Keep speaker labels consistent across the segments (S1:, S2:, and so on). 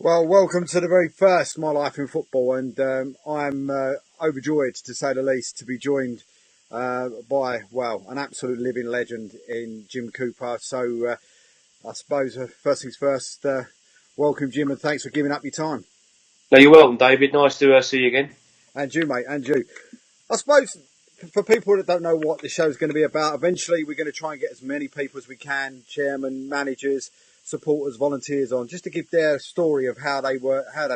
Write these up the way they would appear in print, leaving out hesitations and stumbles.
S1: Well, welcome to the very first My Life in Football, and I'm overjoyed, to say the least, to be joined by, well, an absolute living legend in Jim Cooper. So I suppose first things first, welcome, Jim, and thanks for giving up your time.
S2: No, you're welcome, David. Nice to see you again.
S1: And you, mate, and you. I suppose for people that don't know what the show's going to be about, eventually we're going to try and get as many people as we can, chairmen, managers, supporters, volunteers on, just to give their story of how they've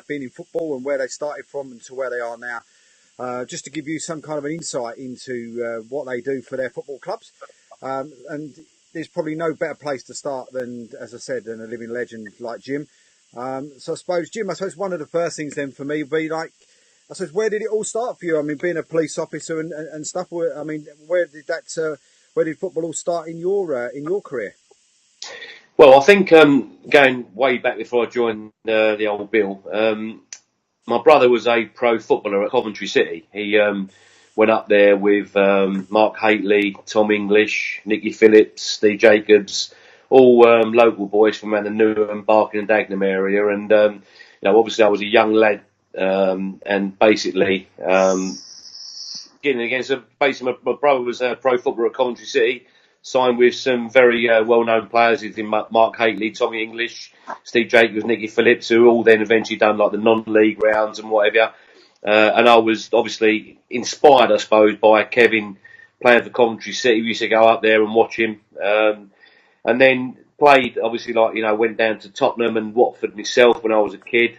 S1: been in football and where they started from and to where they are now. Just to give you some kind of an insight into what they do for their football clubs. And there's probably no better place to start than, as I said, than a living legend like Jim. So I suppose, Jim, one of the first things then for me would be like, I suppose, where did it all start for you? I mean, being a police officer and stuff. I mean, where did football all start in your career?
S2: Well, I think going way back before I joined the old Bill, my brother was a pro footballer at Coventry City. He went up there with Mark Haitley, Tom English, Nicky Phillips, Steve Jacobs, all local boys from around the Newham, Barking and Dagenham area. And obviously I was a young lad, and basically getting against basically my brother was a pro footballer at Coventry City. Signed with some very well-known players, in Mark Haitley, Tommy English, Steve Jacobs, Nicky Phillips, who all then eventually done like the non-league rounds and whatever. And I was obviously inspired, I suppose, by Kevin playing for Coventry City. We used to go up there and watch him. And then played, obviously, went down to Tottenham and Watford myself when I was a kid.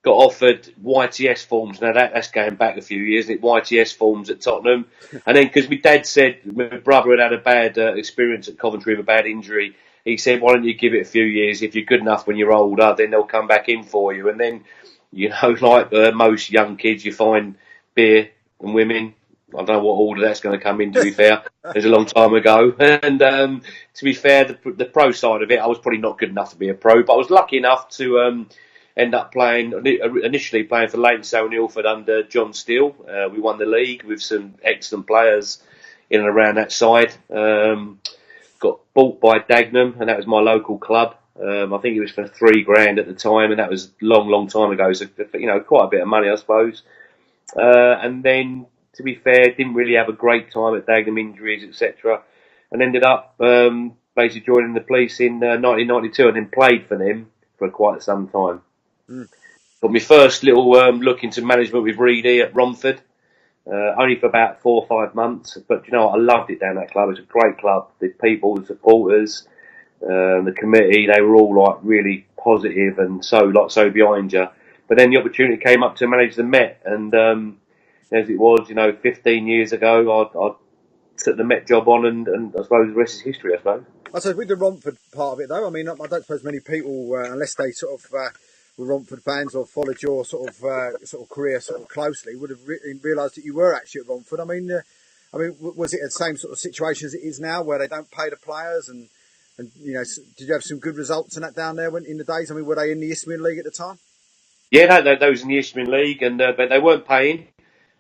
S2: Got offered YTS forms. Now that's going back a few years. YTS forms at Tottenham, and then because my dad said my brother had a bad experience at Coventry with a bad injury, he said, "Why don't you give it a few years? If you're good enough when you're older, then they'll come back in for you." And then, like most young kids, you find beer and women. I don't know what order that's going to come in, to be fair. It was a long time ago. And to be fair, the pro side of it, I was probably not good enough to be a pro, but I was lucky enough to end up initially playing for Leighton Stone Ilford under John Steele. We won the league with some excellent players in and around that side. Got bought by Dagenham, and that was my local club. I think it was for $3,000 at the time, and that was long time ago. So, quite a bit of money, I suppose. And then, to be fair, didn't really have a great time at Dagenham, injuries, etc. And ended up basically joining the police in 1992, and then played for them for quite some time. Got my first little look into management with Reedy at Romford, only for about 4 or 5 months. But I loved it down that club. It was a great club. The people, the supporters, the committee, they were all like really positive and so behind you. But then the opportunity came up to manage the Met, and as it was, 15 years ago, I took the Met job on, and I suppose the rest is history, I suppose.
S1: I suppose with the Romford part of it, though, I mean, I don't suppose many people, unless they sort of were Romford fans or followed your sort of career sort of closely, would have realised that you were actually at Romford. I mean, I mean, was it the same sort of situation as it is now, where they don't pay the players, and did you have some good results in that down there in the days? I mean, were they in the Isthmian League at the time?
S2: Yeah, no, they was in the Isthmian League, and but they weren't paying.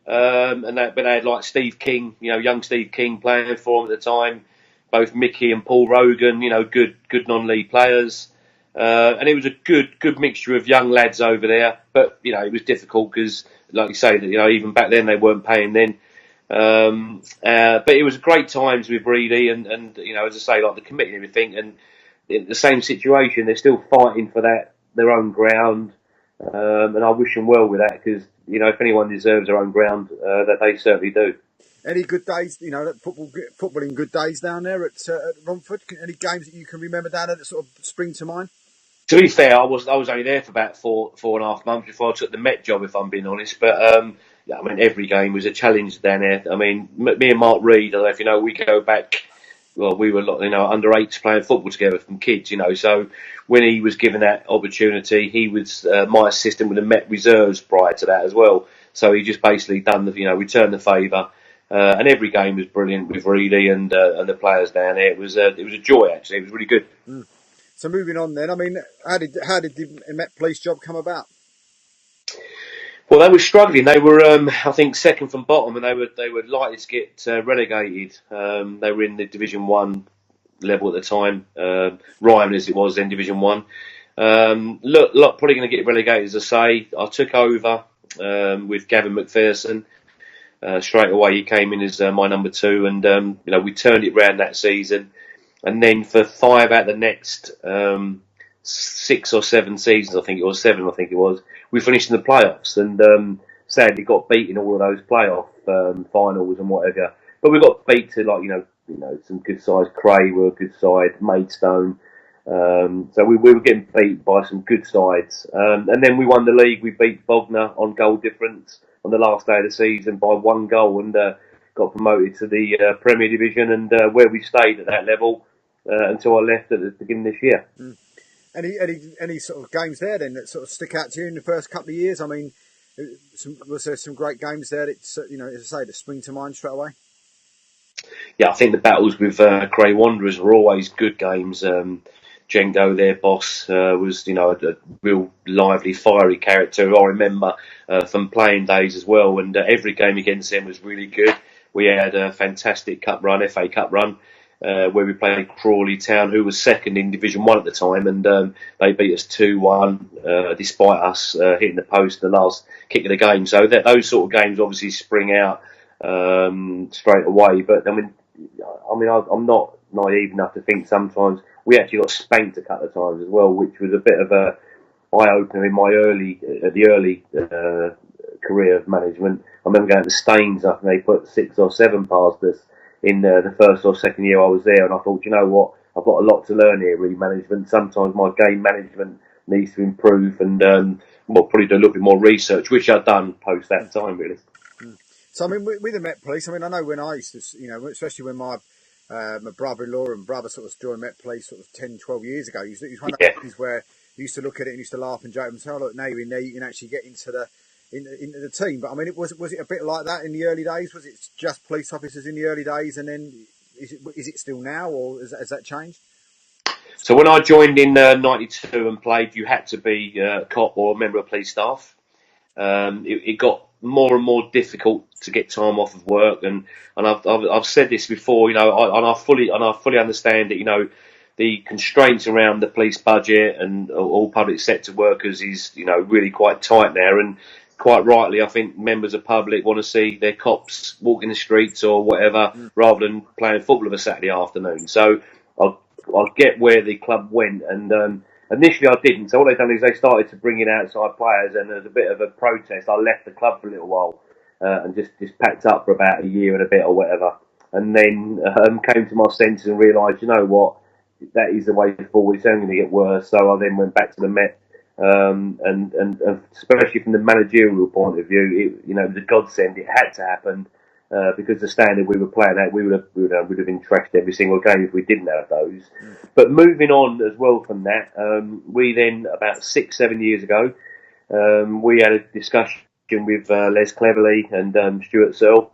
S2: But they had like Steve King, young Steve King playing for them at the time. Both Mickey and Paul Rogan, good non-league players. And it was a good mixture of young lads over there. But it was difficult because, like you say, that even back then they weren't paying then. But it was great times with Reedy, and as I say, like the committee and everything, and in the same situation, they're still fighting for their own ground. And I wish them well with that, because if anyone deserves their own ground, that they certainly do.
S1: Any good days, footballing good days down there at Romford? Any games that you can remember down there that sort of spring to mind?
S2: To be fair, I was only there for about four and a half months before I took the Met job, if I'm being honest. But yeah, I mean, every game was a challenge down there. I mean, me and Mark Reed, I don't know if you know, we go back. Well, we were under eights playing football together from kids, So when he was given that opportunity, he was my assistant with the Met Reserves prior to that as well. So he just basically done returned the favour. And every game was brilliant with Reedy and the players down there. It was a joy, actually. It was really good.
S1: Mm. So moving on then, I mean, how did the Met Police job come about?
S2: Well, they were struggling. They were, I think, second from bottom, and they were likely to get relegated. They were in the Division 1 level at the time, Ryman as it was then, Division 1. Look, probably going to get relegated, as I say. I took over with Gavin McPherson. Straight away, he came in as my number 2, and we turned it round that season. And then for 5 out of the next 6 or 7 seasons, I think it was 7, we finished in the playoffs, and sadly got beat in all of those playoff finals and whatever. But we got beat to some good sides. Cray were a good side, Maidstone. So we were getting beat by some good sides, and then we won the league. We beat Bognor on goal difference on the last day of the season by 1 goal, and got promoted to the Premier Division, and where we stayed at that level until I left at the beginning of this year.
S1: Mm. Any sort of games there then that sort of stick out to you in the first couple of years? I mean, was there some great games there that as I say, that spring to mind straight away?
S2: Yeah, I think the battles with Cray Wanderers were always good games. Django, their boss, was a real lively, fiery character who I remember from playing days as well. And every game against them was really good. We had a fantastic cup run, FA Cup run, where we played Crawley Town, who was second in Division 1 at the time, and they beat us 2-1, despite us hitting the post the last kick of the game. So those sort of games obviously spring out straight away. But I'm not naive enough to think sometimes we actually got spanked a couple of times as well, which was a bit of a eye-opener in my early career of management. I remember going to Staines, I think they put 6 or 7 past us in the first or second year I was there, and I thought, you know what, I've got a lot to learn here, really, management. Sometimes my game management needs to improve, and probably do a little bit more research, which I've done post that time, really.
S1: So, I mean, with the Met Police, I mean, I know when I used to, especially when my brother-in-law and brother sort of joined Met Police sort of 10, 12 years ago, it was one of those things where you used to look at it and used to laugh and joke and say, oh, look, now you're in there, you can actually get into the team. But I mean, was it a bit like that in the early days? Was it just police officers in the early days, and then is it still now, or has that changed?
S2: So when I joined in '92 and played, you had to be a cop or a member of police staff. It got more and more difficult to get time off of work, and I've said this before, I fully understand that, the constraints around the police budget and all public sector workers is, really quite tight now, and quite rightly, I think members of public want to see their cops walking the streets or whatever, rather than playing football of a Saturday afternoon. So I'll get where the club went, and initially I didn't. So what they've done is they started to bring in outside players, and there's a bit of a protest. I left the club for a little while and just packed up for about a year and a bit or whatever, and then came to my senses and realised, you know what, that is the way forward. It's only going to get worse. So I then went back to the Met, and especially from the managerial point of view, it was a godsend. It had to happen. Because the standard we were playing at, we would have been trashed every single game if we didn't have those. But moving on as well from that, we then, about 6-7 years ago, we had a discussion with Les Cleverley and Stuart Searle,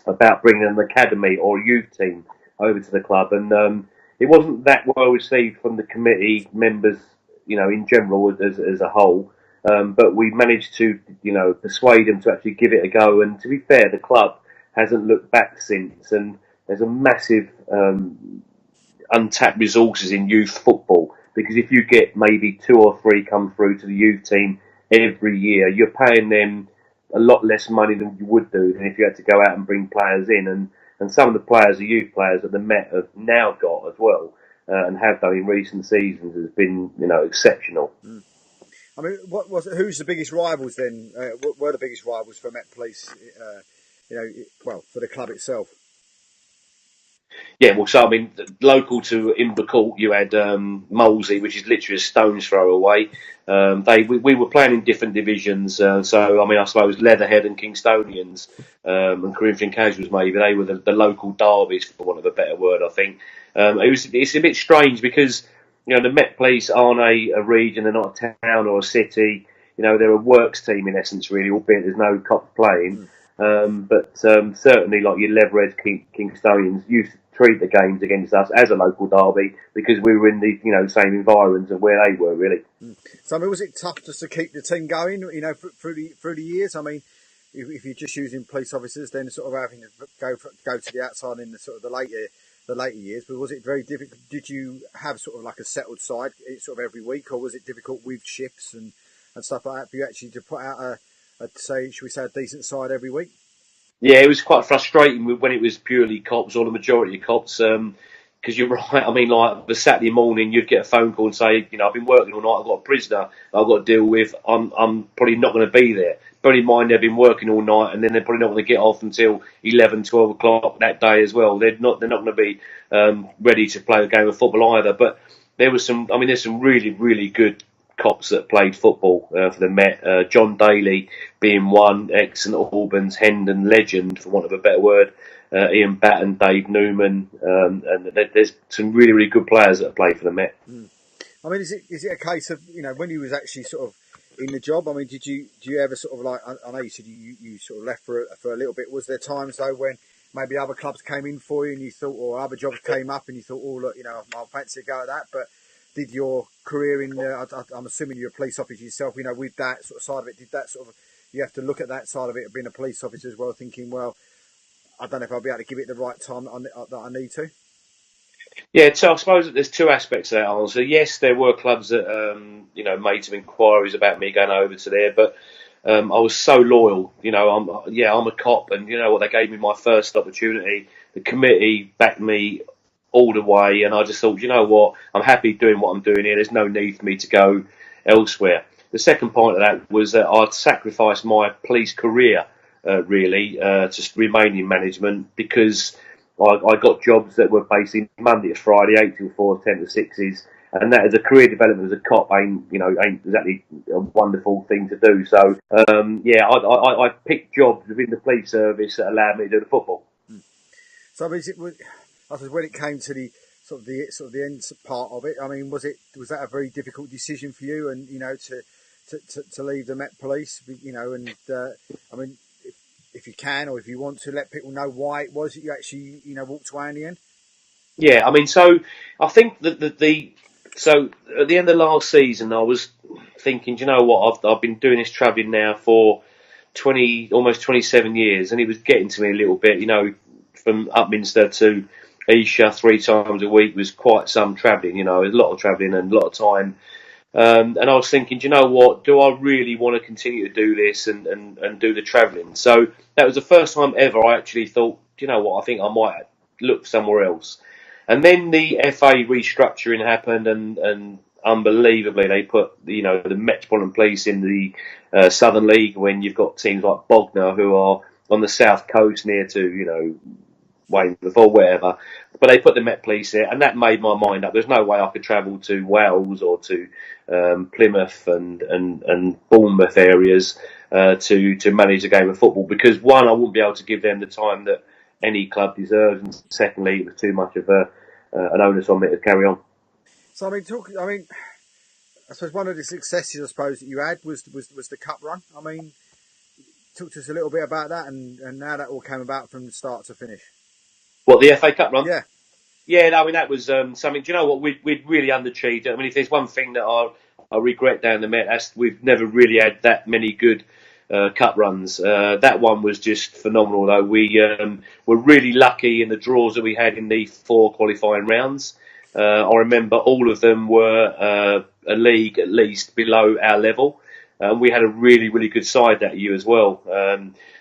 S2: about bringing an academy or a youth team over to the club, and it wasn't that well received from the committee members, in general as a whole. But we managed to, persuade them to actually give it a go. And to be fair, the club hasn't looked back since. And there's a massive untapped resources in youth football, because if you get maybe two or three come through to the youth team every year, you're paying them a lot less money than you would do than if you had to go out and bring players in. And some of the players, the youth players that the Met have now got as well, and have done in recent seasons, has been, exceptional.
S1: I mean, what was it? Who's the biggest rivals then? What were the biggest rivals for Met Police? For the club itself.
S2: Yeah, well, so I mean, local to Invercourt, you had Molesey, which is literally a stone's throw away. We were playing in different divisions, so I mean, I suppose Leatherhead and Kingstonians and Corinthian Casuals, maybe they were the local derbies, for want of a better word. I think it's a bit strange because the Met Police aren't a region; they're not a town or a city. They're a works team in essence, really, albeit there's no cops playing. But certainly, like your Leatherhead, Kingstonians used to treat the games against us as a local derby because we were in the same environs of where they were, really.
S1: So I mean, was it tough just to keep the team going? Through the years. I mean, if you're just using police officers, then sort of having to go to the outside in the sort of the later years. But was it very difficult? Did you have sort of like a settled side sort of every week, or was it difficult with shifts and stuff like that for you actually to put out a decent side every week?
S2: Yeah, it was quite frustrating when it was purely cops or the majority of cops. Because you're right. I mean, like the Saturday morning, you'd get a phone call and say, I've been working all night. I've got a prisoner I've got to deal with. I'm probably not going to be there. Bear in mind, they've been working all night, and then they're probably not going to get off until 11, 12 o'clock that day as well. They're not going to be ready to play a game of football either. But there's some really, really good cops that played football for the Met. John Daly being one, ex-St Albans Hendon legend, for want of a better word. Ian Batten, Dave Newman, and there's some really, really good players that play for the Met.
S1: I mean, is it a case of when you was actually sort of in the job? I mean, do you ever sort of like? I know you said you sort of left for a little bit. Was there times though when maybe other clubs came in for you and you thought, or other jobs came up and you thought, oh look, I'll fancy a go at that. But did your career I'm assuming you're a police officer yourself. With that sort of side of it, did that sort of you have to look at that side of it of being a police officer as well, thinking, well, I don't know if I'll be able to give it the right time that I need to.
S2: Yeah, so I suppose that there's two aspects to that answer. Yes, there were clubs that made some inquiries about me going over to there, but I was so loyal. I'm a cop, and they gave me my first opportunity. The committee backed me all the way, and I just thought, what, I'm happy doing what I'm doing here. There's no need for me to go elsewhere. The second point of that was that I'd sacrificed my police career really to remain in management because I got jobs that were basically Monday to Friday, 8 till 4, 10 to 6s, and that as a career development as a cop ain't exactly a wonderful thing to do. So I picked jobs within the police service that allowed me to do the football.
S1: So I suppose when it came to the end part of it, I mean, was that a very difficult decision for you, and to leave the Met Police, I mean, if you can or if you want to let people know why it was that you actually walked away in the end.
S2: Yeah, I mean, so I think that so at the end of last season, I was thinking, do you know what? I've been doing this travelling now for almost 27 years, and it was getting to me a little bit. From Upminster to Esher 3 times a week was quite some travelling. It was a lot of travelling and a lot of time. And I was thinking, do you know what? Do I really want to continue to do this and do the travelling? So that was the first time ever I actually thought, do you know what? I think I might look somewhere else. And then the FA restructuring happened, and unbelievably they put the Metropolitan Police in the Southern League when you've got teams like Bognor who are on the south coast near to Weymouth or wherever. But they put the Met Police there, and that made my mind up. There's no way I could travel to Wales or to Plymouth and Bournemouth areas to manage a game of football, because one, I wouldn't be able to give them the time that any club deserves, and secondly, it was too much of an onus on me to carry on.
S1: So I suppose one of the successes I suppose that you had was the cup run. I mean, talk to us a little bit about that and how that all came about from start to finish.
S2: What, the FA Cup run?
S1: Yeah.
S2: Yeah, no, I mean that was something. Do you know what? We'd really underachieved. I mean, if there's one thing that I regret down the Met, that's we've never really had that many good cup runs. That one was just phenomenal, though. We were really lucky in the draws that we had in the 4 qualifying rounds. I remember all of them were a league at least below our level. We had a really, really good side that year as well.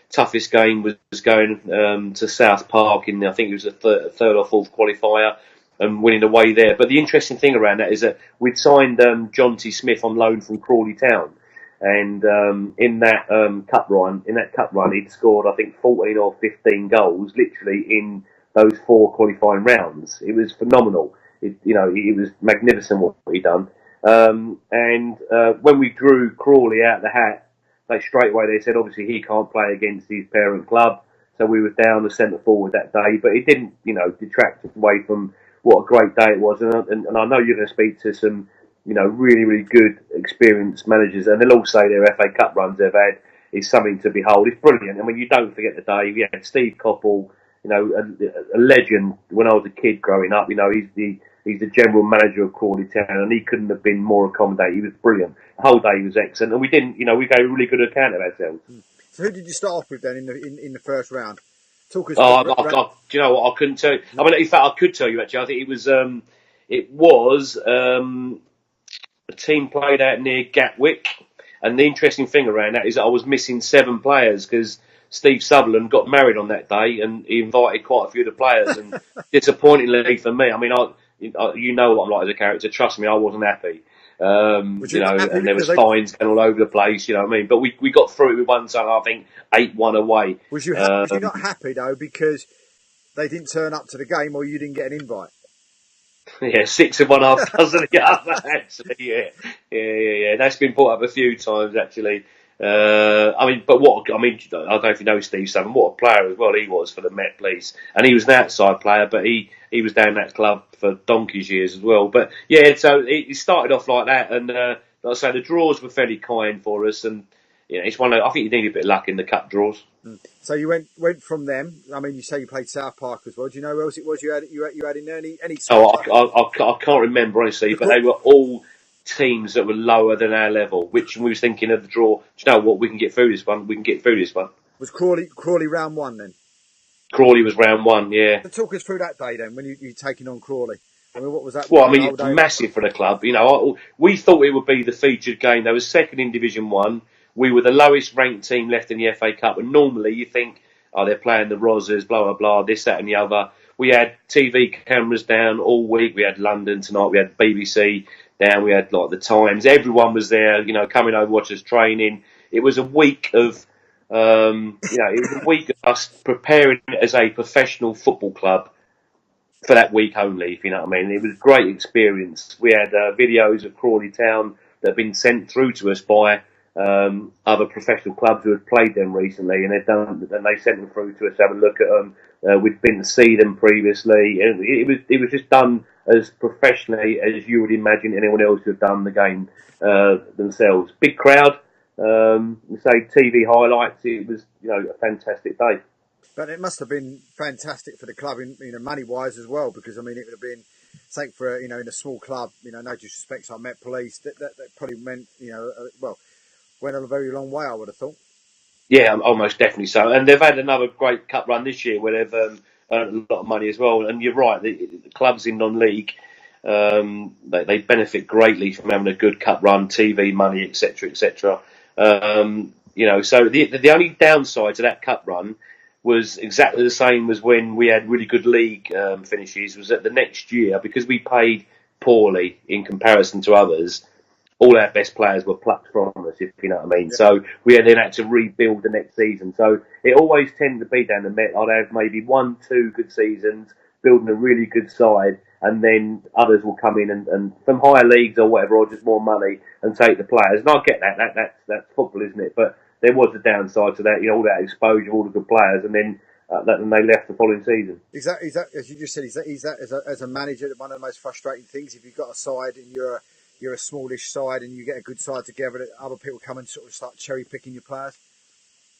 S2: Toughest game was going to South Park in, I think it was the third or fourth qualifier, and winning away there. But the interesting thing around that is that we'd signed John T. Smith on loan from Crawley Town, and in that cup run, he'd scored I think 14 or 15 goals, literally in those 4 qualifying rounds. It was phenomenal. It was magnificent what he'd done. And when we drew Crawley out of the hat, straight away they said obviously he can't play against his parent club, so we were down the centre forward that day. But it didn't, detract away from what a great day it was. And I know you're going to speak to some, really, really good, experienced managers, and they'll all say their FA Cup runs they've had is something to behold. It's brilliant. I mean, you don't forget the day. We had Steve Coppell, a legend when I was a kid growing up. He's the general manager of Crawley Town, and he couldn't have been more accommodating. He was brilliant. The whole day he was excellent, and we didn't, we gave a really good account of ourselves.
S1: So who did you start off with then in the first round? Talk us.
S2: Do you know what? I couldn't tell you. I mean, in fact, I could tell you actually. I think it was a team played out near Gatwick, and the interesting thing around that is that I was missing 7 players because Steve Sutherland got married on that day, and he invited quite a few of the players. And disappointingly for me, I mean, you know what I'm like as a character. Trust me, I wasn't happy. And there was fines going all over the place. You know what I mean? But we got through it with one, so I think 8-1 away.
S1: Was you not happy though because they didn't turn up to the game, or you didn't get an invite?
S2: Yeah, 6 of one, half dozen of the other. Actually, yeah. That's been brought up a few times actually. I don't know if you know Steve Sutherland, what a player as well he was for the Met Police, and he was an outside player, but he was down that club for donkey's years as well. But yeah, so it started off like that, and like I say, the draws were fairly kind for us, and it's one. I think you need a bit of luck in the cup draws.
S1: So you went from them. I mean, you say you played South Park as well. Do you know where else it was you had in there? Any?
S2: I can't remember honestly, but they were all teams that were lower than our level, which we was thinking of the draw. Do you know what? We can get through this one.
S1: Was Crawley round 1 then?
S2: Crawley was round 1, yeah.
S1: So talk us through that day then, when you taking on Crawley. I mean, what was that?
S2: Well, I mean, it's massive for the club. We thought it would be the featured game. They were second in Division 1. We were the lowest ranked team left in the FA Cup, and normally you think, they're playing the Rozzers, blah, blah, blah, this, that and the other. We had TV cameras down all week. We had London tonight. We had BBC down. We had the Times. Everyone was there, coming over, watch us training. It was a week of, us preparing as a professional football club for that week only, if you know what I mean. It was a great experience. We had videos of Crawley Town that had been sent through to us by other professional clubs who had played them recently, and they sent them through to us to have a look at them. We'd been to see them previously. It was just done as professionally as you would imagine anyone else would have done the game themselves. Big crowd, say TV highlights. It was a fantastic day.
S1: But it must have been fantastic for the club, money wise as well, because I mean it would have been, say for in a small club, no disrespect, I Met Police. That probably meant went a very long way, I would have thought. Yeah,
S2: almost definitely so. And they've had another great cup run this year where they've earned a lot of money as well. And you're right, the clubs in non-league, they benefit greatly from having a good cup run, TV money, etc., etc. So the only downside to that cup run was exactly the same as when we had really good league finishes, was that the next year, because we paid poorly in comparison to others, all our best players were plucked from us, if you know what I mean. Yeah. So we then had to rebuild the next season. So it always tended to be down the Met. I'd have maybe 1-2 good seasons, building a really good side, and then others will come in and from higher leagues or whatever, or just more money, and take the players. And I get that. That's football, isn't it? But there was a downside to that, all that exposure, all the good players, and then they left the following season.
S1: Is that as you just said? Is that as a manager one of the most frustrating things? If you've got a side and you're a smallish side and you get a good side together, that other people come and sort of start cherry picking your players?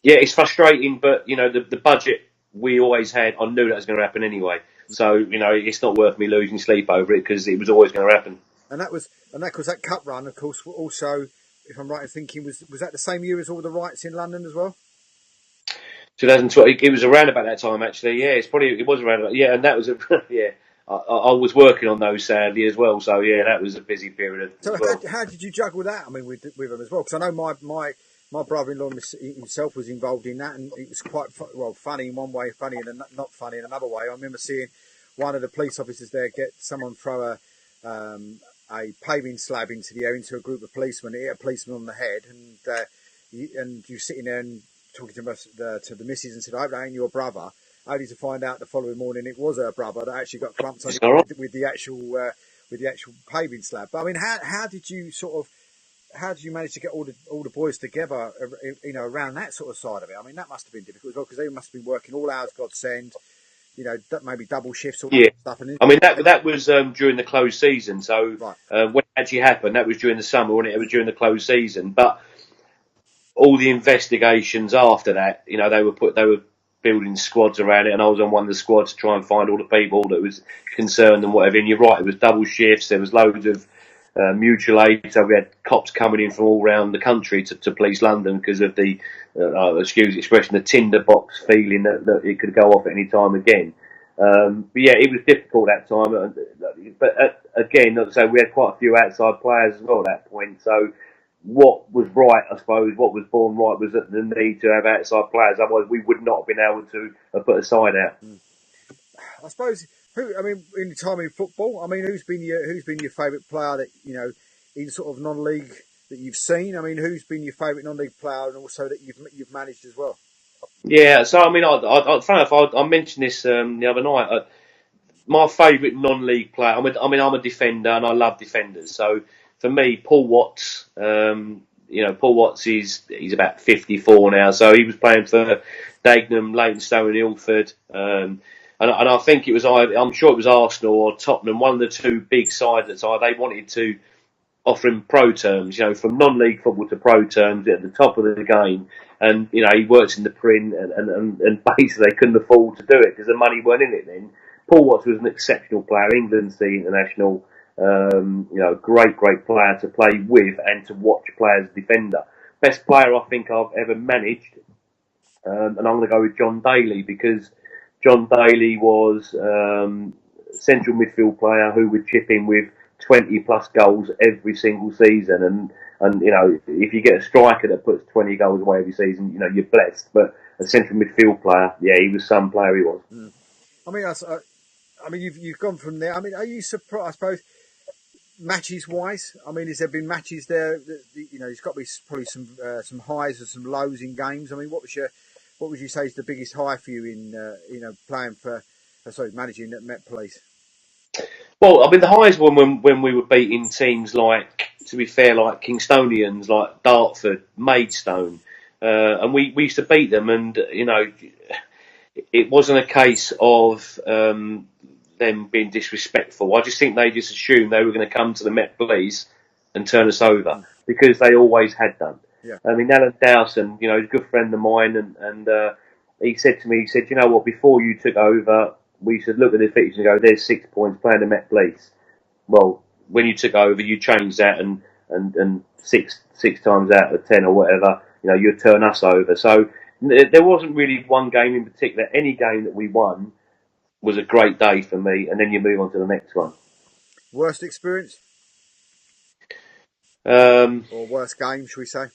S2: Yeah, it's frustrating, but the budget we always had, I knew that was going to happen anyway. So it's not worth me losing sleep over it because it was always going to happen.
S1: And that cup run, of course, also, if I'm right in thinking, was that the same year as all the rights in London as well?
S2: 2012, it was around about that time actually. Yeah, it was around about, yeah, and that was yeah. I was working on those sadly as well, so yeah, that was a busy period
S1: So
S2: as well.
S1: how did you juggle that? I mean, with them as well, because I know my brother-in-law himself was involved in that, and it was quite funny in one way, funny and not funny in another way. I remember seeing one of the police officers there get someone throw a paving slab into the air into a group of policemen. It hit a policeman on the head, and you sitting there and talking to the missus and said, "I hope that ain't your brother." Only to find out the following morning it was her brother that actually got clumped on
S2: It's all right.
S1: with the actual paving slab. But I mean, how did you manage to get all the boys together, around that sort of side of it? I mean, that must have been difficult as well because they must have been working all hours God send, maybe double shifts or
S2: Yeah,
S1: stuff. And
S2: I mean that was during the closed season. So
S1: right,
S2: when it actually happened, that was during the summer, when it was during the closed season. But all the investigations after that, they were building squads around it, and I was on one of the squads to try and find all the people that was concerned and whatever. And you're right, it was double shifts. There was loads of mutual aid, so we had cops coming in from all around the country to police London because of the, excuse the expression, the tinderbox feeling that it could go off at any time again. But yeah, it was difficult that time. But again, like I say, we had quite a few outside players as well at that point. So what was right, I suppose, what was born right was that the need to have outside players. Otherwise, we would not have been able to put a side out.
S1: I suppose. I mean, in your time in football, I mean, who's been your favourite player that in sort of non-league that you've seen? I mean, who's been your favourite non-league player and also that you've managed as well?
S2: Yeah, so I mean, funny enough, I mentioned this the other night. My favourite non-league player. I'm a defender, and I love defenders. So for me, Paul Watts. Paul Watts he's about 54 now. So he was playing for Dagenham, Leytonstone, and Ilford. And I think it was I'm sure it was Arsenal or Tottenham, one of the two big sides at the time. They wanted to offer him pro terms, from non-league football to pro terms at the top of the game. And, he works in the print and basically they couldn't afford to do it because the money weren't in it then. Paul Watts was an exceptional player, England C international, great player to play with and to watch play as a defender. Best player I think I've ever managed, and I'm going to go with John Daly because John Daly was central midfield player who would chip in with 20 plus goals every single season. And if you get a striker that puts 20 goals away every season, you're blessed. But a central midfield player, yeah, he was some player, he was.
S1: I mean, you've gone from there. I mean, are you surprised? I suppose matches wise. I mean, has there been matches there? There's got to be probably some highs and some lows in games. I mean, what would you say is the biggest high for you in playing managing at Met Police?
S2: Well, I mean, the highest one when we were beating teams like, to be fair, like Kingstonians, like Dartford, Maidstone, and we used to beat them, and it wasn't a case of them being disrespectful. I just think they just assumed they were going to come to the Met Police and turn us over because they always had done.
S1: Yeah.
S2: I mean, Alan Dowson, he's a good friend of mine, and he said to me, you know what, before you took over, we should look at the fixtures and go, there's 6 points playing the Met Police. Well, when you took over, you changed that, and six times out of 10 or whatever, you'd turn us over. So there wasn't really one game in particular. Any game that we won was a great day for me, and then you move on to the next one.
S1: Worst experience?
S2: Um,
S1: or worst game, should we say?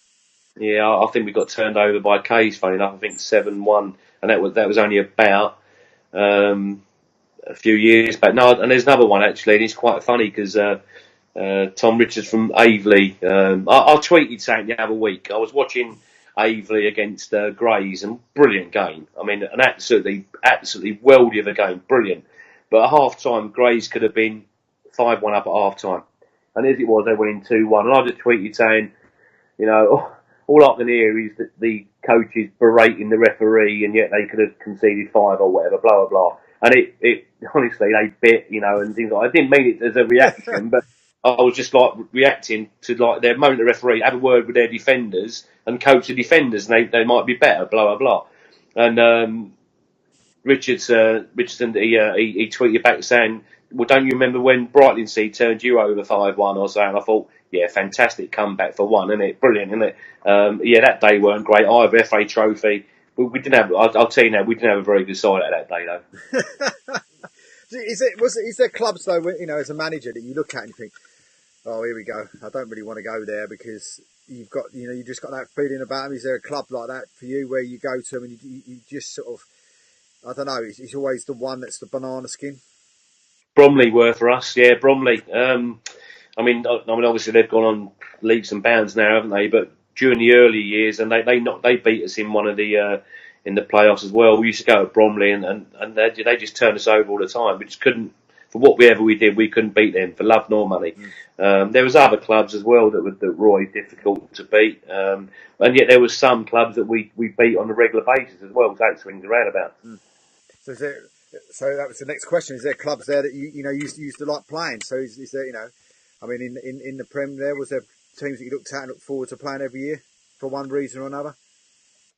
S2: Yeah, I think we got turned over by Case, funny enough. I think 7-1, and that was only about a few years back. No, and there's another one actually, and it's quite funny because Tom Richards from Aveley. I tweeted saying the other week I was watching Aveley against Grays, and brilliant game. I mean, an absolutely worldy of a game, brilliant. But at half time, Grays could have been 5-1 up at half time, and as it was, they went in 2-1. And I just tweeted saying, all I can hear is that the coaches berating the referee, and yet they could have conceded 5 or whatever, blah blah blah. And it honestly, they bit, and things like that. I didn't mean it as a reaction, but I was just like reacting to like their moment. The referee have a word with their defenders and coach the defenders, and they might be better. Blah blah blah. And Richardson, he tweeted back saying, "Well, don't you remember when Brightlingsea turned you over 5-1 or so?" And I thought, yeah, fantastic comeback for one, isn't it? Brilliant, isn't it? Yeah, that day weren't great either. FA Trophy. We didn't have. I'll tell you now, we didn't have a very good side at that day though.
S1: Is there clubs though, as a manager that you look at and you think, oh, here we go. I don't really want to go there because you've got, you just got that feeling about them. Is there a club like that for you where you go to them and you just sort of, I don't know, it's always the one that's the banana skin?
S2: Bromley were for us, yeah, Bromley. Obviously they've gone on leaps and bounds now, haven't they? But during the early years, and they beat us in one of the in the playoffs as well. We used to go to Bromley, and they just turned us over all the time. We just couldn't, for whatever we did, we couldn't beat them for love nor money. There was other clubs as well that were really difficult to beat, and yet there was some clubs that we beat on a regular basis as well. So it swings around about.
S1: So that was the next question. Is there clubs there that you used to like playing? So is there, in the Prem there, was there teams that you looked at and looked forward to playing every year for one reason or another?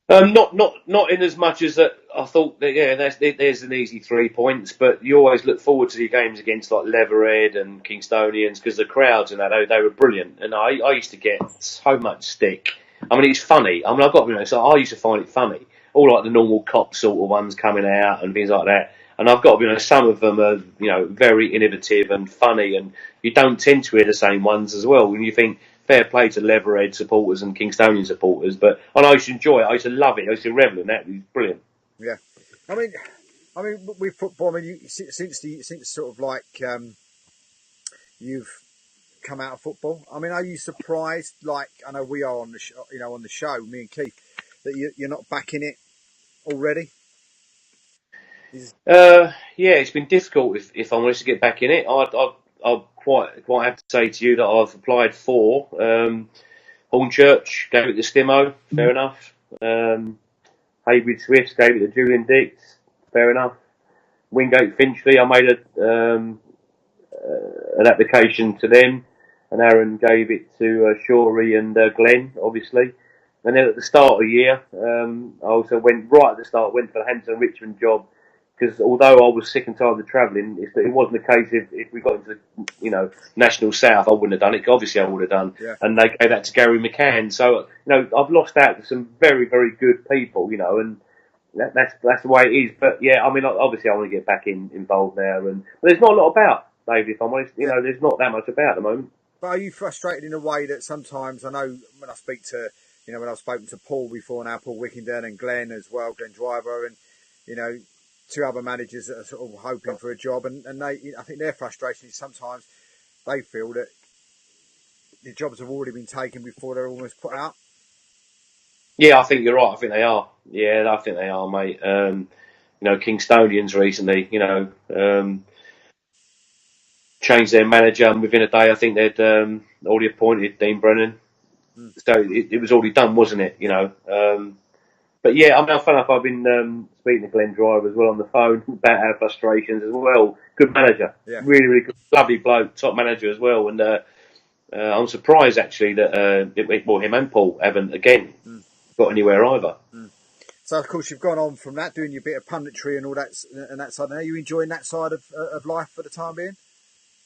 S2: Not in as much as that. I thought that there's an easy 3 points, but you always look forward to your games against like Leatherhead and Kingstonians because the crowds and that they were brilliant, and I used to get so much stick. I mean, it's funny. I mean, I've got to be honest. I used to find it funny, all like the normal cop sort of ones coming out and things like that. And I've got to be honest, some of them are very innovative and funny, and you don't tend to hear the same ones as well. When you think, fair play to Leatherhead supporters and Kingstonian supporters, but I used to enjoy it. I used to love it. I used to revel in that. It was brilliant.
S1: Yeah, I mean, with football, since sort of like you've come out of football. I mean, are you surprised? Like, I know we are on the on the show, me and Keith, that you're not back in it already.
S2: Yeah, it's been difficult if I'm honest to get back in it. I'll quite have to say to you that I've applied for Hornchurch, gave it to Stimo, fair enough. Hayward Swifts gave it to Julian Dix, fair enough. Wingate Finchley, I made an application to them, and Aaron gave it to Shorey and Glenn, obviously. And then at the start of the year, I also went for the Hampton Richmond job, because although I was sick and tired of travelling, it wasn't a case if we got into National South, I wouldn't have done it. Obviously, I would have done,
S1: yeah.
S2: And they gave that to Gary McCann. So I've lost out to some very very good people, and that's the way it is. But yeah, I mean, obviously, I want to get back involved now, but there's not a lot about, David. If I'm honest, there's not that much about at the moment.
S1: But are you frustrated in a way that sometimes, I know when I speak to, when I've spoken to Paul before now, Paul Wickenden and Glenn as well, Glenn Driver, and two other managers that are sort of hoping for a job, and I think their frustration is sometimes they feel that the jobs have already been taken before they're almost put out.
S2: Yeah, I think you're right. I think they are. Yeah, I think they are, mate. Kingstonians recently, changed their manager, and within a day, I think they'd already appointed Dean Brennan. So it was already done, wasn't it? But yeah, I mean, fun enough, I've been speaking to Glenn Driver as well on the phone about our frustrations as well. Good manager,
S1: yeah.
S2: Really, really good, lovely bloke, top manager as well. And I'm surprised actually that him and Paul haven't again got anywhere either.
S1: So of course you've gone on from that, doing your bit of punditry and all that and that side. Are you enjoying that side of life for the time being?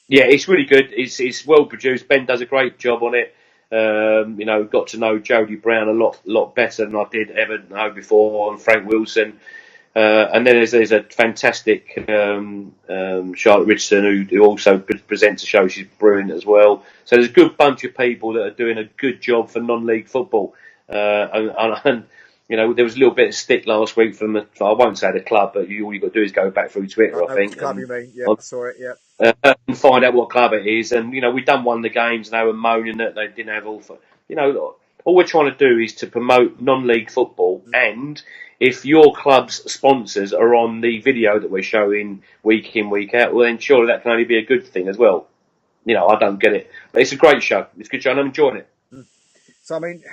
S2: Yeah, it's really good. It's well produced. Ben does a great job on it. Got to know Jody Brown a lot better than I did ever know before, and Frank Wilson. And then there's a fantastic Charlotte Richardson who also presents a show. She's brilliant as well. So there's a good bunch of people that are doing a good job for non-league football. And there was a little bit of stick last week from I won't say the club, but all you've got to do is go back through Twitter, I think.
S1: Which club you mean? Yeah, I saw it, yeah.
S2: And find out what club it is. And, we've done one of the games and they were moaning that they didn't have all we're trying to do is to promote non-league football. And if your club's sponsors are on the video that we're showing week in, week out, well then surely that can only be a good thing as well. I don't get it. But it's a great show. It's a good show and I'm enjoying it.
S1: So, I mean,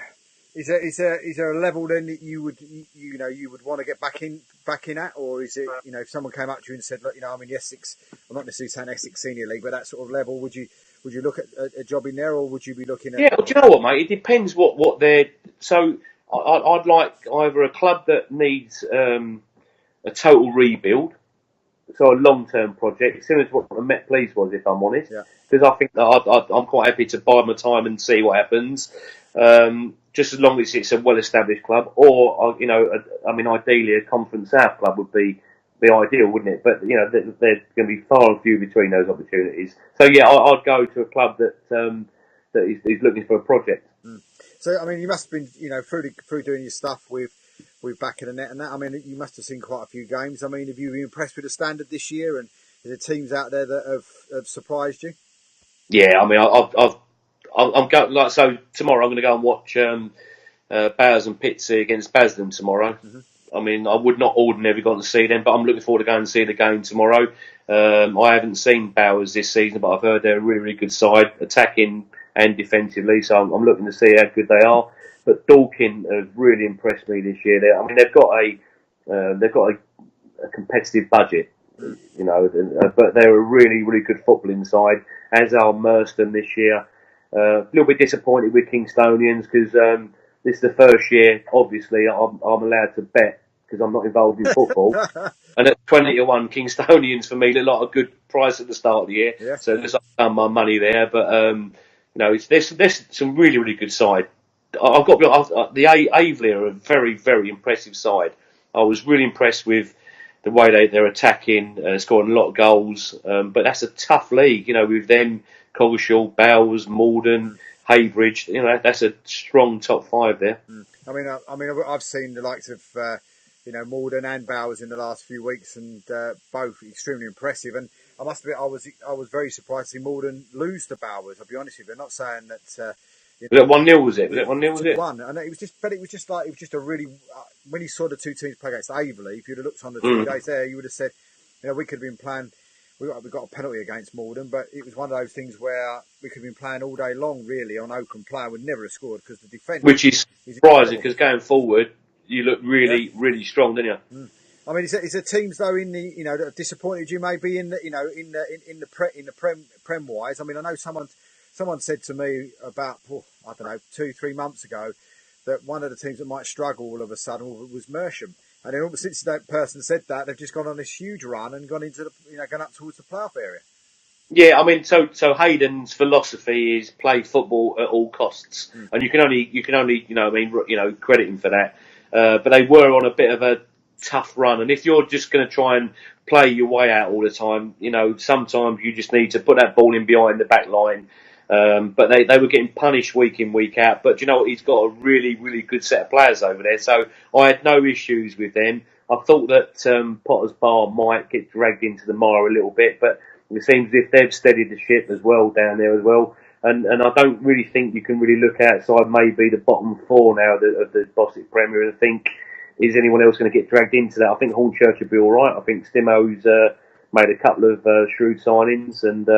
S1: is there a level then that you would want to get back back in at, or is it, if someone came up to you and said, look, I'm in the Essex, I'm not necessarily saying Essex Senior League, but that sort of level, would you look at a job in there, or would you be looking at?
S2: Yeah, well, do you know what, mate? It depends what they're. So I'd like either a club that needs a total rebuild, so a long-term project, similar to what the Met Police was, if I'm honest.
S1: Yeah.
S2: Because I think that I'm quite happy to bide my time and see what happens. Just as long as it's a well-established club, or ideally a Conference South club would be ideal, wouldn't it? But there's going to be far and few between those opportunities. So yeah, I'd go to a club that is looking for a project.
S1: So I mean, you must have been through doing your stuff with Back of the Net and that. I mean, you must have seen quite a few games. I mean, have you been impressed with the standard this year? And are there teams out there that have surprised you?
S2: Yeah, I mean, I'm going so tomorrow. I'm going to go and watch Bowers and Pitsea against Basden tomorrow.
S1: Mm-hmm.
S2: I mean, I would not ordinarily gone to see them, but I'm looking forward to going and see the game tomorrow. I haven't seen Bowers this season, but I've heard they're a really, really good side, attacking and defensively. So I'm looking to see how good they are. But Dorking have really impressed me this year. They've got a competitive budget, but they're a really, really good footballing side. As are Merston this year. A little bit disappointed with Kingstonians because this is the first year. Obviously, I'm allowed to bet because I'm not involved in football. And at 20-1, Kingstonians for me look like a good price at the start of the year.
S1: Yeah.
S2: So there's my money there. But there's some really, really good side. I've got the Aveley are a very, very impressive side. I was really impressed with the way they're attacking, scoring a lot of goals. But that's a tough league, with them, Coggeshall, Bowers, Morden, Haybridge. That's a strong top five there.
S1: I mean, I've seen the likes of Morden and Bowers in the last few weeks, and both extremely impressive. And I must admit, I was very surprised to see Morden lose to Bowers. I'll be honest with you. I'm not saying that.
S2: Was it 1-0? Was it? Was it 1-0? Was it?
S1: 1, and it was just a really. When you saw the two teams play against Aveley, if you'd have looked on the 2 days there, you would have said, we could have been playing. We got a penalty against Morden, but it was one of those things where we could have been playing all day long, really, on open play. Would never have scored because the defence.
S2: Which is surprising because going forward, you look really, really strong, didn't you?
S1: I mean, is there teams though in the that have disappointed you maybe in the prem wise? I mean, I know someone said to me about 2-3 months ago that one of the teams that might struggle all of a sudden was Mersham. And then since that person said that, they've just gone on this huge run and gone into gone up towards the playoff area.
S2: Yeah, I mean, so Hayden's philosophy is play football at all costs, and you can only credit him for that. But they were on a bit of a tough run, and if you're just going to try and play your way out all the time, sometimes you just need to put that ball in behind the back line. But they were getting punished week in, week out. But you know what? He's got a really, really good set of players over there. So I had no issues with them. I thought that Potter's Bar might get dragged into the mire a little bit, but it seems as if they've steadied the ship as well down there as well. And I don't really think you can really look outside maybe the bottom four now of the Bostik Premier and think, is anyone else going to get dragged into that? I think Hornchurch will be all right. I think Stimo's made a couple of shrewd signings and...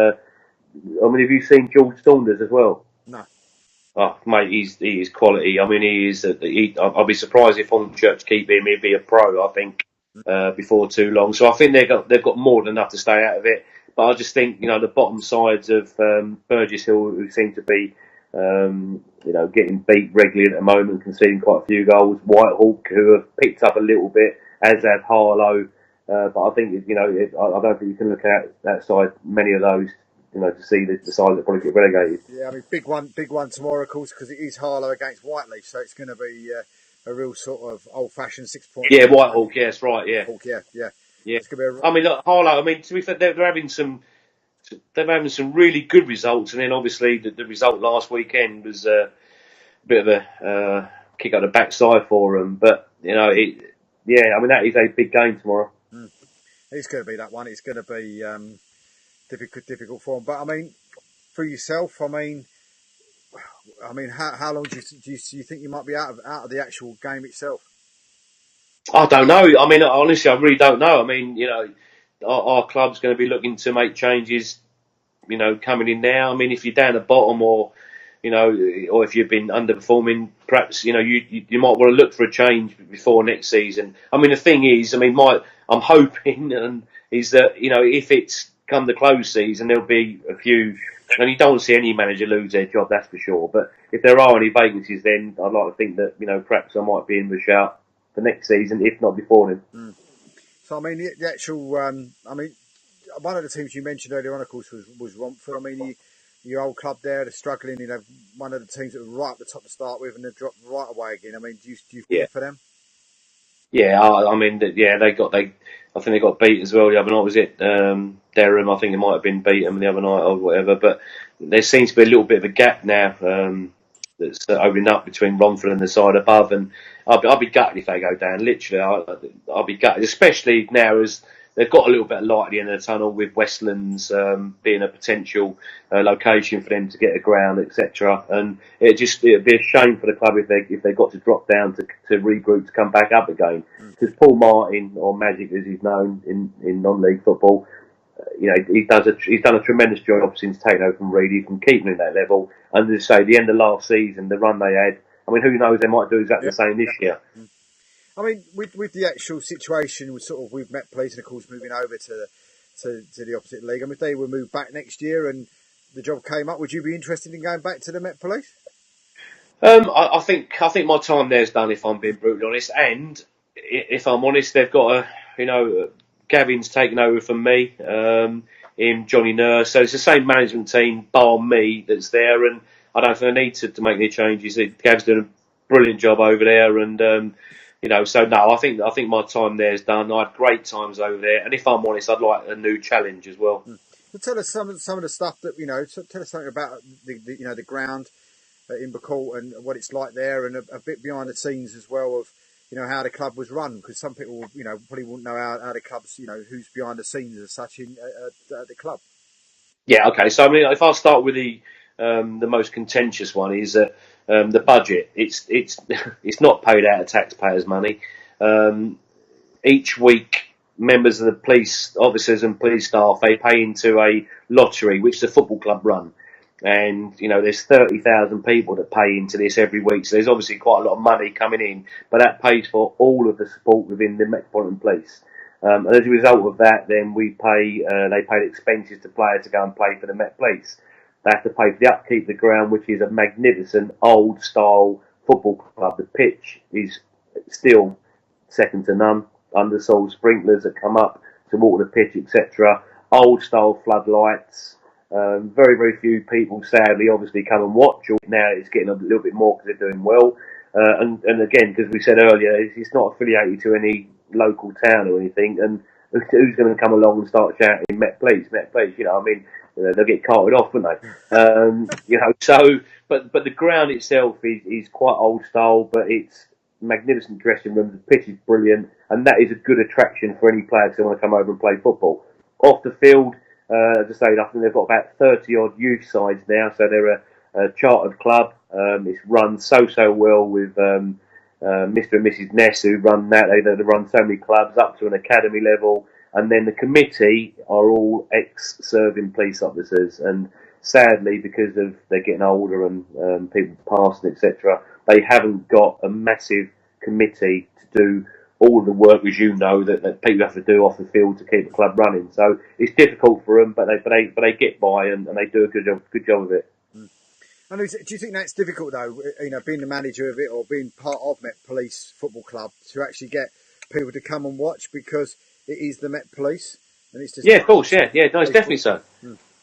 S2: I mean, have you seen George Saunders as well?
S1: No.
S2: Oh, mate, he is quality. I mean, he is. I'll be surprised if Hornchurch keep him. He'd be a pro, I think, before too long. So I think they've got more than enough to stay out of it. But I just think the bottom sides of Burgess Hill, who seem to be getting beat regularly at the moment, conceding quite a few goals. Whitehawk, who have picked up a little bit, as have Harlow. But I think I don't think you can look at that side many of those. To see the side that probably get relegated.
S1: Yeah, I mean, big one tomorrow, of course, because it is Harlow against Whiteleaf, so it's going to be a real sort of old-fashioned 6-point.
S2: Yeah, Whitehawk. Yeah, that's right. Yeah,
S1: Hawk, yeah.
S2: It's going to be. I mean, look, Harlow. I mean, to be fair, they're having some really good results, and then obviously the result last weekend was a bit of a kick up the backside for them. But I mean, that is a big game tomorrow.
S1: It's going to be that one. It's going to be. Difficult for them, but I mean, for yourself, I mean, how long do you think you might be out of the actual game itself?
S2: I don't know. I mean, honestly, I really don't know. I mean, our club's going to be looking to make changes, coming in now. I mean, if you're down the bottom or you know, or if you've been underperforming, perhaps, you know, you might want to look for a change before next season. I mean, the thing is, I mean, I'm hoping is that, you know, if it's come the close season, there'll be a few, and you don't see any manager lose their job, that's for sure. But if there are any vacancies, then I'd like to think that, you know, perhaps I might be in the shout for next season, if not before then.
S1: So I mean, the actual, I mean, one of the teams you mentioned earlier on, of course, was Romford. I mean, your old club there, they're struggling. You know, one of the teams that were right at the top to start with, and they've dropped right away again. I mean, do you feel for them?
S2: Yeah, I mean, yeah, I think they got beat as well the other night. Was it Derham? I think it might have been beaten the other night or whatever. But there seems to be a little bit of a gap now that's opening up between Romford and the side above. And I'll be gutted if they go down. Literally, I'll be gutted, especially now as they've got a little bit of light at the end of the tunnel with Westlands being a potential location for them to get a ground, etc. And it'd be a shame for the club if they got to drop down to regroup to come back up again. Because Paul Martin, or Magic as he's known in non-league football, you know, he's done a tremendous job since taking over from Reedy from keeping him at that level. And as I say, the end of last season, the run they had, I mean, who knows, they might do exactly the same this year.
S1: I mean, with the actual situation with Met Police, and of course moving over to the opposite league. I mean, if they were moved back next year and the job came up, would you be interested in going back to the Met Police?
S2: I think my time there's done, if I'm being brutally honest. And if I'm honest, they've got Gavin's taken over from me, him, Johnny Nurse. So it's the same management team, bar me, that's there. And I don't think I need to make any changes. Gav's doing a brilliant job over there, and you know, so no, I think my time there's done. I had great times over there, and if I'm honest, I'd like a new challenge as well.
S1: So tell us some of the stuff that tell us something about the ground in Bacourt and what it's like there, and a bit behind the scenes as well of how the club was run, because some people probably wouldn't know how the club's who's behind the scenes as such at the club.
S2: Yeah, okay. So I mean, if I start with the most contentious one is that the budget. It's it's not paid out of taxpayers' money. Each week, members of the police officers and police staff, they pay into a lottery which the football club run, and there's 30,000 people that pay into this every week. So there's obviously quite a lot of money coming in, but that pays for all of the support within the Metropolitan Police. And as a result of that, then they pay the expenses to players to go and play for the Met Police. They have to pay for the upkeep of the ground, which is a magnificent old-style football club. The pitch is still second to none. Undersold sprinklers that come up to water the pitch, etc. Old-style floodlights. Very, very few people, sadly, obviously come and watch. Now it's getting a little bit more because they're doing well. And again, because we said earlier, it's not affiliated to any local town or anything. And who's going to come along and start shouting Met Police, Met Police? I mean, they'll get carted off, won't they? So, but the ground itself is quite old style, but it's magnificent dressing rooms. The pitch is brilliant, and that is a good attraction for any players who want to come over and play football. Off the field, as I say, I think they've got about 30 odd youth sides now, so they're a chartered club. It's run so well with Mr. and Mrs. Ness, who run that. They run so many clubs up to an academy level. And then the committee are all ex-serving police officers, and sadly, because of they're getting older and people passing, etc., they haven't got a massive committee to do all the work, as that people have to do off the field to keep the club running. So it's difficult for them, but they get by and they do a good job of it.
S1: And do you think that's difficult though? Being the manager of it or being part of Met Police Football Club to actually get people to come and watch, because it is the Met Police, and it's just
S2: of course, no, it's definitely so.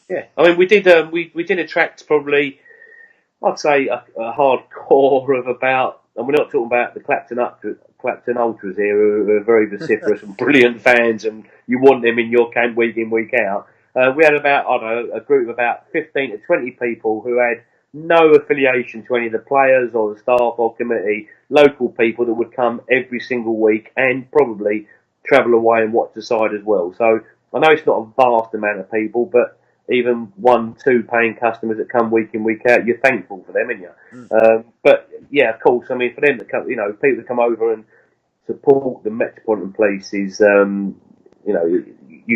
S2: Yeah, I mean, we did attract probably, I'd say, a hardcore of about, and we're not talking about the Clapton Ultras here, who are very vociferous and brilliant fans, and you want them in your camp week in, week out. We had about, a group of about 15 to 20 people who had no affiliation to any of the players or the staff or committee, local people that would come every single week and probably travel away and watch the side as well. So I know it's not a vast amount of people, but even 1-2 paying customers that come week in, week out, you're thankful for them, aren't you? But yeah, of course, I mean, for them to come, people to come over and support the Metropolitan Police is, you've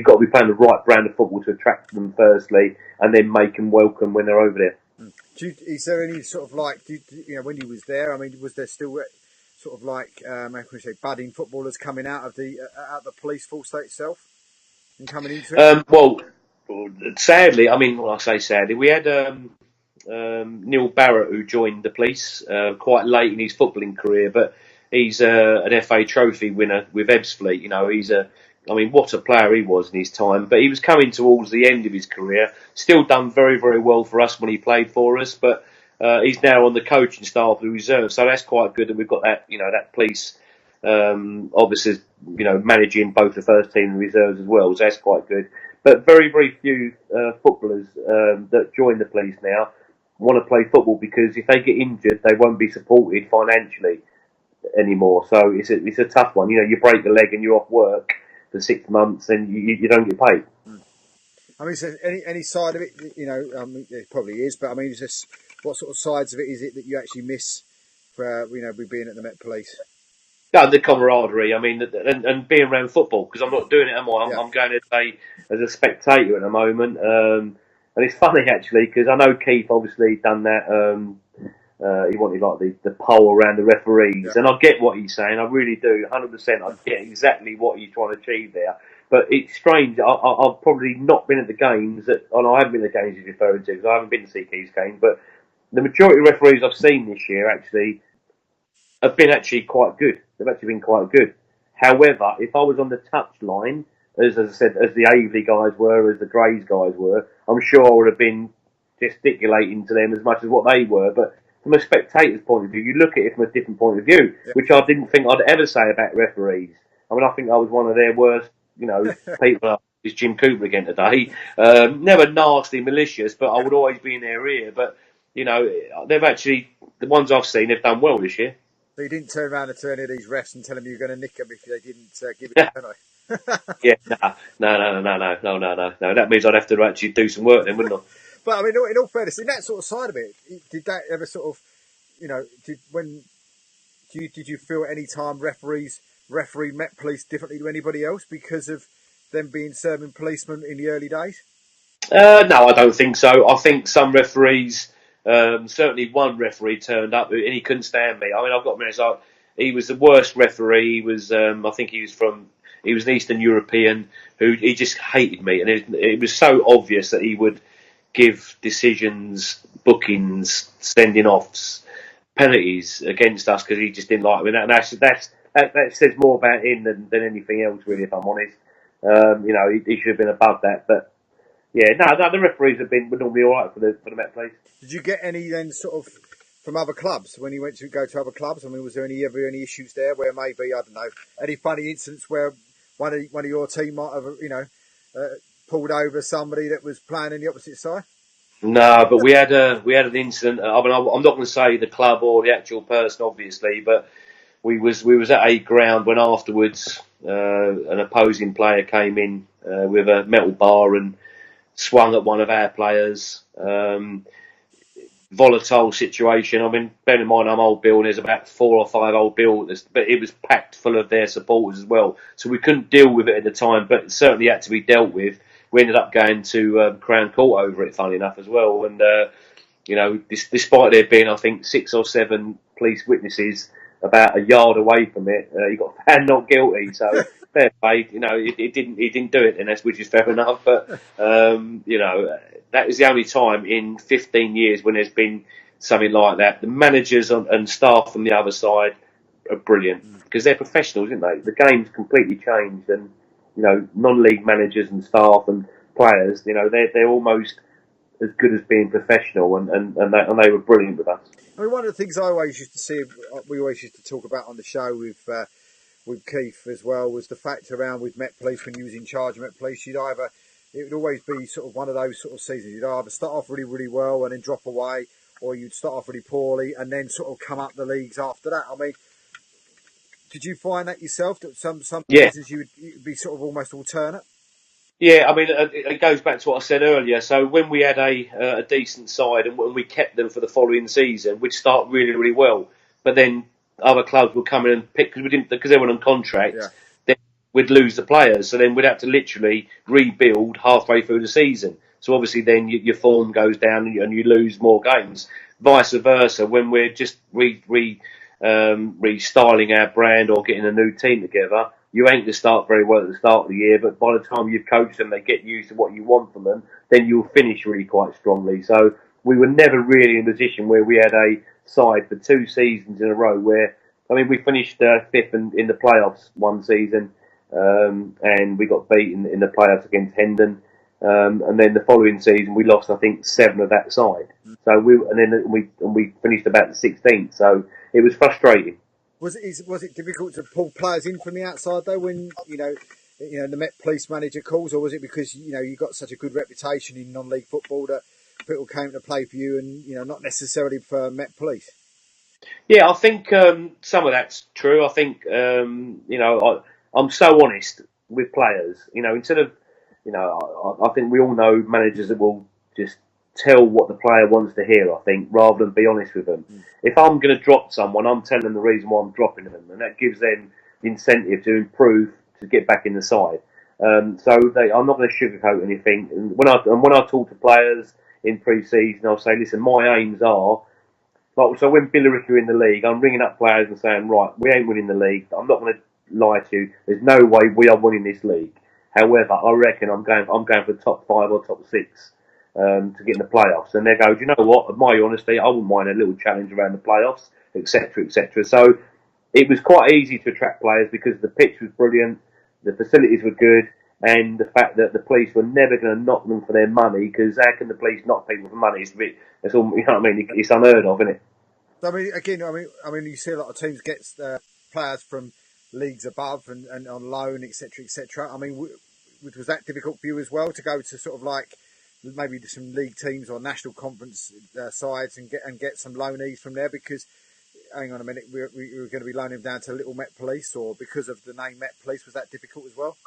S2: got to be playing the right brand of football to attract them firstly, and then make them welcome when they're over there.
S1: Is there any sort of like, when you was there? I mean, was there still sort of like, how can we say, budding footballers coming out of the police force itself and coming into it?
S2: Well, sadly, I mean, well, I say sadly, we had Neil Barrett who joined the police quite late in his footballing career, but he's an FA Trophy winner with Ebbsfleet. I mean, what a player he was in his time. But he was coming towards the end of his career. Still done very, very well for us when he played for us, but he's now on the coaching staff of the reserve, so that's quite good that we've got that, that police obviously, managing both the first team and reserves as well, so that's quite good. But very, very few footballers that join the police now want to play football because if they get injured, they won't be supported financially anymore. So it's a tough one. You break a leg and you're off work for 6 months and you don't get paid.
S1: I mean, is there any side of it, it probably is, but I mean, what sort of sides of it is it that you actually miss for, with being at the Met Police?
S2: No, the camaraderie. I mean, and being around football because I'm not doing it, am I? I'm going to play as a spectator at the moment. And it's funny actually because I know Keith obviously done that. He wanted like the pole around the referees, and I get what he's saying. I really do, 100%. I get exactly what he's trying to achieve there. But it's strange. I've probably not been at the games and I haven't been at the games he's referring to because I haven't been to see Keith's game. But the majority of referees I've seen this year actually have been actually quite good. They've actually been quite good. However, if I was on the touchline, as I said, as the Aveley guys were, as the Grays guys were, I'm sure I would have been gesticulating to them as much as what they were. But from a spectator's point of view, you look at it from a different point of view, which I didn't think I'd ever say about referees. I mean, I think I was one of their worst, people. Is Jim Cooper again today? Never nasty, malicious, but I would always be in their ear. But they've actually, the ones I've seen, they've done well this year.
S1: So you didn't turn around and turn any of these refs and tell them you were going to nick them if they didn't give it a penalty.
S2: Yeah, no. That means I'd have to actually do some work then, wouldn't I?
S1: But I mean, in all fairness, in that sort of side of it, did that ever sort of, did you feel at any time referee Met Police differently to anybody else because of them being serving policemen in the early days?
S2: No, I don't think so. I think some referees, certainly one referee turned up and he couldn't stand me. I mean, I've got minutes. He was the worst referee. He was, I think he was an Eastern European he just hated me, and it was so obvious that he would give decisions, bookings, sending offs, penalties against us because he just didn't like me. And that says more about him than anything else, really. If I'm honest, he should have been above that, but. Yeah, no, the referees were normally all right for the Met Police.
S1: Did you get any then sort of from other clubs when you went to go to other clubs? I mean, was there ever any issues there where maybe, I don't know, any funny incidents where one of your team might have pulled over somebody that was playing in the opposite side?
S2: No, but we had an incident. I mean, I'm not going to say the club or the actual person, obviously, but we was at a ground when afterwards an opposing player came in with a metal bar and swung at one of our players. Volatile situation. I mean, bear in mind I'm Old Bill and there's about 4 or 5 Old Bill, but it was packed full of their supporters as well. So we couldn't deal with it at the time, but it certainly had to be dealt with. We ended up going to Crown Court over it, funny enough, as well. And, despite there being, I think, 6 or 7 police witnesses about a yard away from it, he got found not guilty. So fair play. He didn't do it, and which is fair enough. But that is the only time in 15 years when there's been something like that. The managers and staff from the other side are brilliant because they're professionals, aren't they? The game's completely changed, and non-league managers and staff and players, they're almost as good as being professional, and they were brilliant with us.
S1: I mean, one of the things I always used to see, we always used to talk about on the show with Keith as well, was the fact around with Met Police, when you was in charge of Met Police, it would always be sort of one of those sort of seasons. You'd either start off really, really well and then drop away, or you'd start off really poorly and then sort of come up the leagues after that. I mean, did you find that yourself, that some seasons you'd be sort of almost alternate?
S2: Yeah, I mean, it goes back to what I said earlier. So when we had a decent side and we kept them for the following season, we'd start really, really well. But then other clubs would come in and pick, because they were on contract, then we'd lose the players. So then we'd have to literally rebuild halfway through the season. So obviously then your form goes down and you lose more games. Vice versa, when we're just restyling our brand or getting a new team together, you ain't going to start very well at the start of the year, but by the time you've coached them, they get used to what you want from them, then you'll finish really quite strongly. So we were never really in a position where we had a side for 2 seasons in a row where, I mean, we finished fifth in the playoffs one season, and we got beaten in the playoffs against Hendon. And then the following season, we lost, I think, 7 of that side. So we finished about the 16th. So it was frustrating.
S1: Was it difficult to pull players in from the outside though when the Met Police manager calls, or was it because you got such a good reputation in non-league football that people came to play for you and not necessarily for Met Police?
S2: Yeah, I think some of that's true. I think I'm so honest with players. Instead of I think we all know managers that will just tell what the player wants to hear. I think rather than be honest with them. If I'm going to drop someone, I'm telling them the reason why I'm dropping them, and that gives them the incentive to improve to get back in the side. I'm not going to sugarcoat anything. And when I talk to players in pre-season, I'll say, listen, my aims are. So when Billericay are in the league, I'm ringing up players and saying, right, we ain't winning the league. I'm not going to lie to you. There's no way we are winning this league. However, I reckon I'm going for the top 5 or top 6 to get in the playoffs. And they go, do you know what? Of my honesty, I wouldn't mind a little challenge around the playoffs, etc., etc. So it was quite easy to attract players because the pitch was brilliant, the facilities were good, and the fact that the police were never going to knock them for their money, because how can the police knock people for money? It's all, you know what I mean? It's unheard of, isn't it?
S1: I mean, again, you see a lot of teams get players from leagues above and on loan, etc., etc. I mean, was that difficult for you as well to go to sort of like maybe some league teams or national conference sides and get some loanees from there? Because hang on a minute, we were going to be loaning them down to Little Met Police, or because of the name Met Police, was that difficult as well?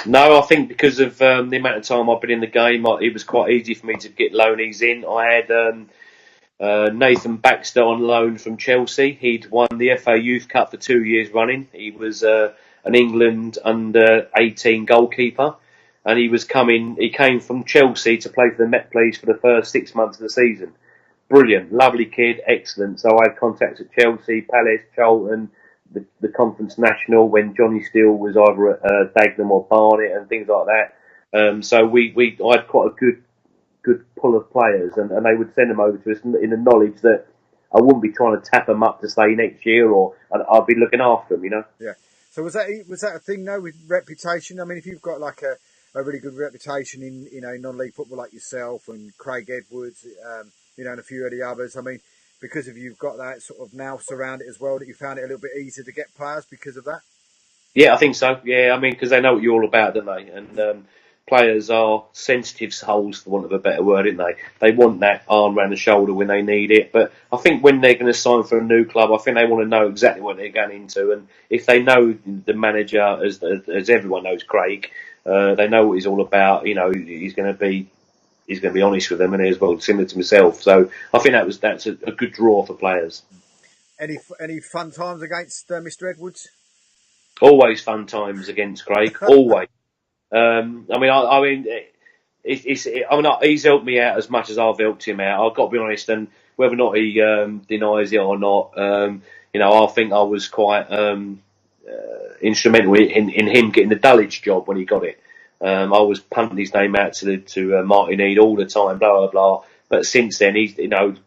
S2: No, I think because of the amount of time I've been in the game, it was quite easy for me to get loanees in. I had Nathan Baxter on loan from Chelsea. He'd won the FA Youth Cup for 2 years running. He was an England under 18 goalkeeper, and he came from Chelsea to play for the Met Police for the first 6 months of the season. Brilliant, lovely kid, excellent. So I had contacts at Chelsea, Palace, Charlton, the Conference National when Johnny Steele was either at Dagenham or Barnet and things like that. So I had quite a good pull of players, and they would send them over to us in the knowledge that I wouldn't be trying to tap them up to stay next year, or I'd be looking after them,
S1: Yeah. So was that a thing though with reputation? I mean, if you've got like a really good reputation in non-league football like yourself and Craig Edwards, and a few of the others. I mean, because of you've got that sort of now surround it as well, that you found it a little bit easier to get players because of that.
S2: Yeah, I think so. Yeah, I mean, because they know what you're all about, don't they? And players are sensitive souls, for want of a better word, aren't they? They want that arm around the shoulder when they need it. But I think when they're going to sign for a new club, I think they want to know exactly what they're going into. And if they know the manager, as everyone knows, Craig, they know what he's all about. He's going to be honest with them, and as well, similar to myself. So I think that's a good draw for players.
S1: Any fun times against Mr. Edwards?
S2: Always fun times against Craig. Always. He's helped me out as much as I've helped him out. I've got to be honest, and whether or not he denies it or not, I think I was quite instrumental in him getting the Dulwich job when he got it. I was punting his name out to Martin Eade all the time, blah blah blah. But since then, he's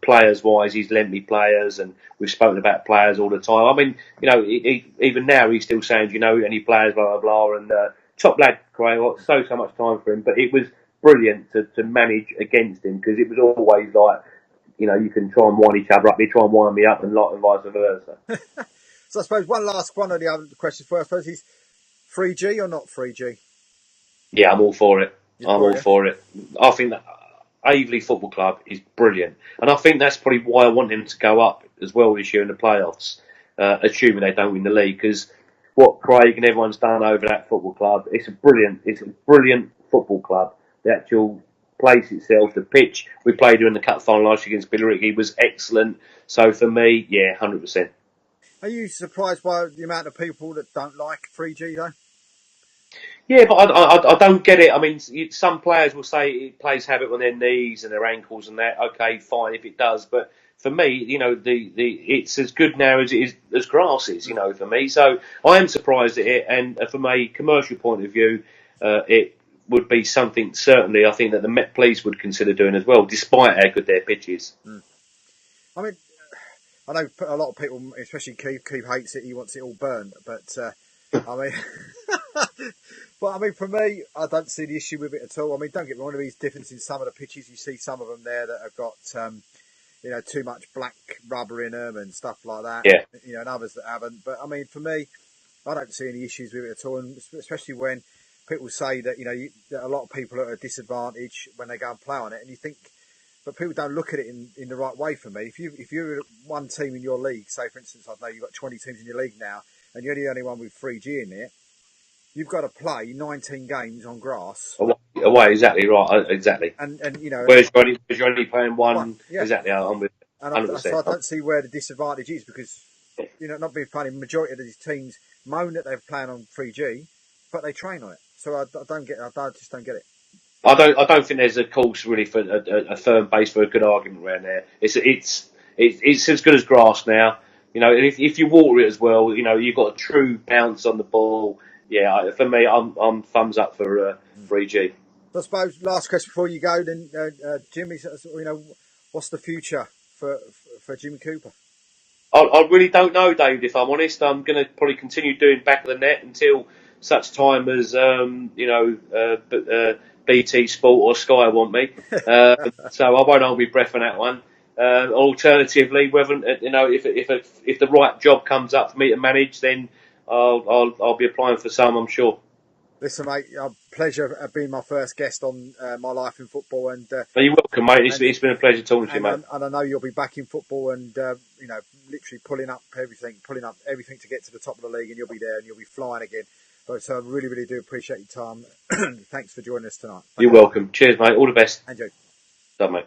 S2: players wise, he's lent me players, and we've spoken about players all the time. I mean, even now he's still saying, any players, blah blah blah, and top lad, Craig. So much time for him, but it was brilliant to manage against him, because it was always like, you can try and wind each other up, you try and wind me up, and vice versa.
S1: So I suppose one last one of the other questions for us, I suppose, is 3G or not 3G?
S2: Yeah, I'm all for it. For it. I think that Aveley Football Club is brilliant, and I think that's probably why I want him to go up as well this year in the playoffs, assuming they don't win the league. Because what Craig and everyone's done over that football club, it's a brilliant football club. The actual place itself, the pitch we played in the cup final last year against Billericay was excellent. So for me, yeah, 100%.
S1: Are you surprised by the amount of people that don't like 3G though?
S2: Yeah, but I don't get it. I mean, some players will say it plays havoc on their knees and their ankles and that. Okay, fine if it does, but for me, the it's as good now as it is as grass is. For me, so I am surprised at it. And from a commercial point of view, it would be something certainly I think that the Met Police would consider doing as well, despite how good their pitch is.
S1: Mm. I mean, I know a lot of people, especially Keith hates it. He wants it all burned, but I mean, but I mean, for me, I don't see the issue with it at all. I mean, don't get me wrong, there's difference in some of the pitches. You see some of them there that have got too much black rubber in them and stuff like that.
S2: Yeah.
S1: And others that haven't. But I mean, for me, I don't see any issues with it at all, and especially when people say that that a lot of people are at a disadvantage when they go and play on it, and you think, but people don't look at it in the right way. For me, if you're one team in your league, say for instance, I know you've got 20 teams in your league now, and you're the only one with 3G in it, you've got to play 19 games on grass.
S2: Away, exactly right, exactly.
S1: And
S2: whereas you're only playing one,
S1: yeah.
S2: Exactly. I'm with 100%.
S1: So I don't see where the disadvantage is, because not being funny, the majority of these teams moan that they're playing on 3G, but they train on it. So I just don't get it.
S2: I don't think there's a course really for a firm base for a good argument around there. It's as good as grass now. If you water it as well, you've got a true bounce on the ball. Yeah, for me, I'm thumbs up for 3G.
S1: I suppose last question before you go, then, Jimmy. What's the future for Jimmy Cooper?
S2: I really don't know, David. If I'm honest, I'm going to probably continue doing back of the net until such time as BT Sport or Sky want me. So I won't hold my breath on that one. Alternatively, whether if the right job comes up for me to manage, then I'll be applying for some, I'm sure.
S1: Listen, mate, a pleasure being my first guest on My Life in Football. And
S2: you're welcome, mate. It's been a pleasure talking to you, mate.
S1: And I know you'll be back in football and literally pulling up everything to get to the top of the league, and you'll be there and you'll be flying again. So I really, really do appreciate your time. Thanks for joining us tonight.
S2: You're welcome. Cheers, mate. All the best.
S1: And you.
S2: Done, mate.